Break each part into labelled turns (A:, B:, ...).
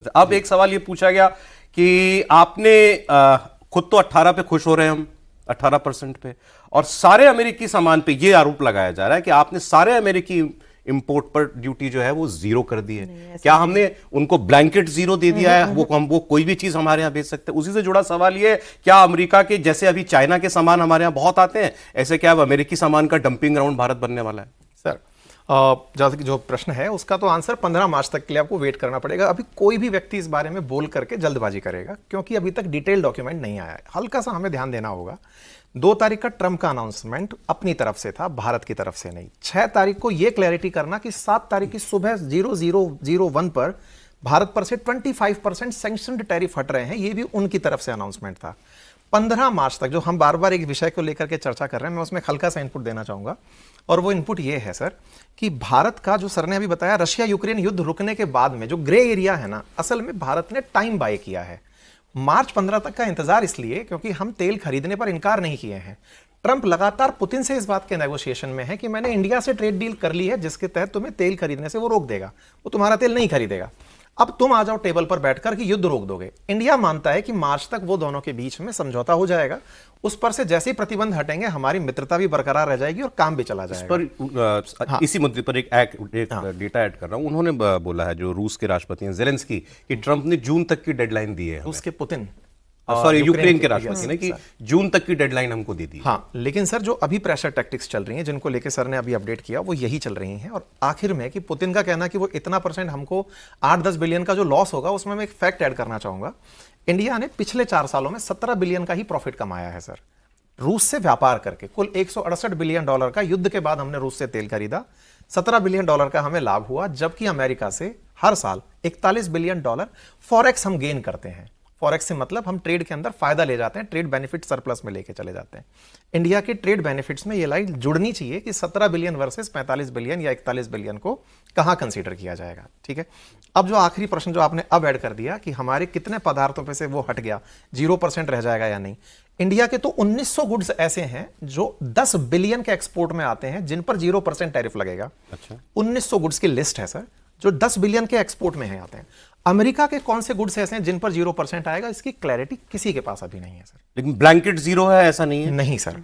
A: अब एक सवाल ये पूछा गया कि आपने खुद तो 18 पे खुश हो रहे हैं हम 18% पे, और सारे अमेरिकी सामान पे ये आरोप लगाया जा रहा है कि आपने सारे अमेरिकी इंपोर्ट पर ड्यूटी जो है वो जीरो कर दी है। क्या हमने उनको ब्लैंकेट जीरो दे दिया है? वो कोई भी चीज हमारे यहाँ बेच सकते हैं? उसी से जुड़ा सवाल ये है, क्या अमेरिका के जैसे अभी चाइना के सामान हमारे यहाँ बहुत आते हैं, ऐसे क्या अब अमेरिकी सामान का डंपिंग ग्राउंड भारत बनने वाला है?
B: सर जो प्रश्न है उसका तो आंसर 15 मार्च तक के लिए आपको वेट करना पड़ेगा। अभी कोई भी व्यक्ति इस बारे में बोल करके जल्दबाजी करेगा क्योंकि अभी तक डिटेल डॉक्यूमेंट नहीं आया है। हल्का सा हमें ध्यान देना होगा। 2 तारीख का ट्रंप का अनाउंसमेंट अपनी तरफ से था, भारत की तरफ से नहीं। 6 तारीख को यह क्लैरिटी करना कि 7 तारीख की सुबह 0001 पर भारत पर से 25% सैंक्शनड टैरिफ हट रहे हैं, यह भी उनकी तरफ से अनाउंसमेंट था। 15 मार्च तक जो हम बार बार एक विषय को लेकर के चर्चा कर रहे हैं, मैं उसमें हल्का सा इनपुट देना चाहूंगा, और वो इनपुट ये है सर कि भारत का जो सर ने अभी बताया, रशिया यूक्रेन युद्ध रुकने के बाद में जो ग्रे एरिया है ना, असल में भारत ने टाइम बाय किया है। मार्च 15 तक का इंतजार इसलिए क्योंकि हम तेल खरीदने पर इनकार नहीं किए हैं। ट्रंप लगातार पुतिन से इस बात के नेगोशिएशन में है कि मैंने इंडिया से ट्रेड डील कर ली है जिसके तहत तुम्हें तेल खरीदने से वो रोक देगा, वो तुम्हारा तेल नहीं खरीदेगा। अब तुम आ जाओ टेबल पर बैठकर कि युद्ध रोक दोगे। इंडिया मानता है कि मार्च तक वो दोनों के बीच में समझौता हो जाएगा, उस पर से जैसे ही प्रतिबंध हटेंगे हमारी मित्रता भी बरकरार रह जाएगी और काम भी चला जाएगा।
A: पर
B: हाँ।
A: इसी मुद्दे पर एक डेटा ऐड कर रहा हूं। उन्होंने बोला है, जो रूस के राष्ट्रपति हैं ज़ेलेंस्की, कि ट्रंप ने जून तक की डेडलाइन दी है।
B: उसके पुतिन
A: सॉरी यूक्रेन के राष्ट्रपति ने कि जून तक की डेडलाइन हमको दे दी।
B: हाँ, लेकिन सर जो अभी प्रेशर टैक्टिक्स चल रही हैं जिनको लेके सर ने अभी अपडेट किया वो यही चल रही हैं। और आखिर में कि पुतिन का कहना कि वो इतना % हमको 8-10 बिलियन का जो लॉस होगा, उसमें मैं एक फैक्ट ऐड करना चाहूंगा। इंडिया ने पिछले 4 सालों में 17 बिलियन का ही प्रॉफिट कमाया है सर, रूस से व्यापार करके। कुल $168 बिलियन का युद्ध के बाद हमने रूस से तेल खरीदा, $17 बिलियन का हमें लाभ हुआ, जबकि अमेरिका से हर साल $41 बिलियन फॉरेक्स हम गेन करते हैं। फॉरेक्स से मतलब हम ट्रेड के अंदर फायदा ले जाते हैं, ट्रेड बेनिफिट सरप्लस में लेके चले जाते हैं। इंडिया के ट्रेड बेनिफिट्स में ये लाइन जुड़नी चाहिए कि 17 बिलियन वर्सेस 45 बिलियन या 41 बिलियन को कहां कंसीडर किया जाएगा। ठीक है, अब जो आखिरी प्रश्न जो आपने अब ऐड कर दिया कि हमारे कितने पदार्थों पे से वो हट गया, 0% रह जाएगा या नहीं। इंडिया के तो 1900 गुड्स ऐसे हैं जो 10 बिलियन के एक्सपोर्ट में आते हैं जिन पर 0% टैरिफ लगेगा।
A: अच्छा,
B: 1900 गुड्स की लिस्ट है सर जो 10 बिलियन के एक्सपोर्ट में आते हैं। अमेरिका के कौन से गुड्स ऐसे हैं जिन पर 0% आएगा, इसकी क्लैरिटी किसी के पास अभी नहीं है सर।
A: लेकिन ब्लैंकेट जीरो है ऐसा नहीं है?
B: नहीं सर,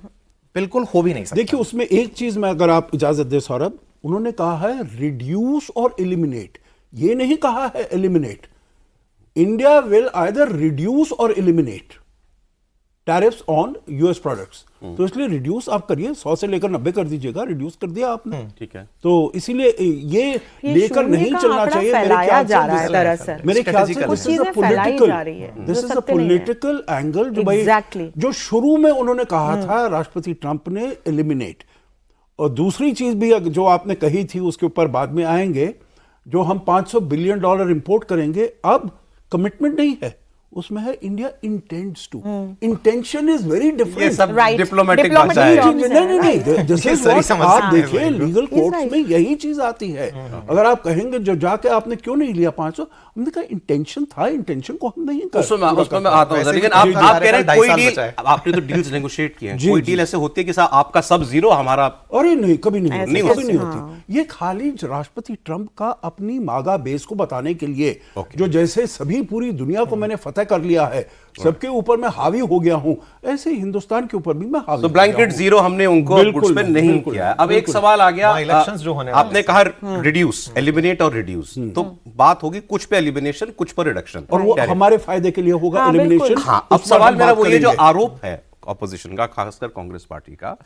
B: बिल्कुल हो भी नहीं सकता।
C: देखिए, उसमें एक चीज में अगर आप इजाजत दे सौरभ, उन्होंने कहा है रिड्यूस और एलिमिनेट, ये नहीं कहा है eliminate. India will either reduce or eliminate tariffs on US products. तो इसलिए रिड्यूस आप करिए, 100 से लेकर 90 कर दीजिएगा, रिड्यूस कर दिया आपने।
A: ठीक है,
C: तो इसीलिए ये लेकर नहीं चलना चाहिए। मेरे ख्याल से this is a political angle जो भाई जो शुरू में उन्होंने कहा था राष्ट्रपति ट्रंप ने एलिमिनेट। और दूसरी चीज भी जो आपने कही थी उसके ऊपर बाद में आएंगे, जो हम $500 बिलियन इंपोर्ट करेंगे, अब कमिटमेंट नहीं है, उसमें है India intends to. Intention is very different.
A: Diplomatic भाषा है।
C: नहीं, जैसे आप देखिए लीगल कोर्ट्स में यही चीज आती है। अगर आप कहेंगे जो जाके आपने क्यों नहीं लिया 500, हमने कहा इंटेंशन था, इंटेंशन को हम नहीं कर।
A: उसमें मैं आता हूं, लेकिन आप कह रहे हैं कोई डील, आपने तो डील्स नेगोशिएट किए हैं, कोई डील ऐसे होती है कि साहब आपका सब जीरो, हमारा?
C: अरे नहीं, कभी नहीं होती। ये खाली राष्ट्रपति ट्रंप का अपनी मागा बेस को बताने के लिए, जो जैसे सभी पूरी दुनिया को मैंने फतह कर लिया है, सबके ऊपर मैं हावी हो गया हूं, ऐसे हिंदुस्तान के ऊपर भी मैं हावी।
A: तो ब्लैंकेट जीरो हमने उनको गुड्स पे नहीं किया है। अब एक सवाल आ गया,
B: इलेक्शंस जो होने
A: आपने कहा रिड्यूस, एलिमिनेट और रिड्यूस, तो बात होगी कुछ पे एलिमिनेशन, कुछ पर रिडक्शन,
C: और वो हमारे फायदे के लिए होगा एलिमिनेशन।
A: हाँ, अब सवाल मेरा वो, ये जो आरोप है ऑपोजिशन का, खासकर कांग्रेस पार्टी का,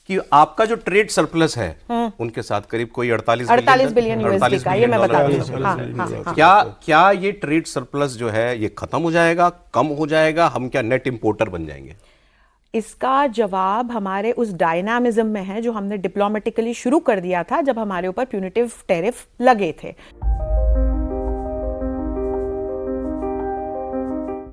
A: कि आपका जो ट्रेड सरप्लस है उनके साथ करीब कोई 48
D: बिलियन यूएसडी का, ये मैं बता दूं।
A: क्या ये ट्रेड सरप्लस जो है ये खत्म हो जाएगा, कम हो जाएगा, हम क्या नेट इंपोर्टर बन जाएंगे?
D: इसका जवाब हमारे उस डायनामिज्म में है जो हमने डिप्लोमेटिकली शुरू कर दिया था जब हमारे ऊपर प्यूनिटिव टैरिफ लगे थे।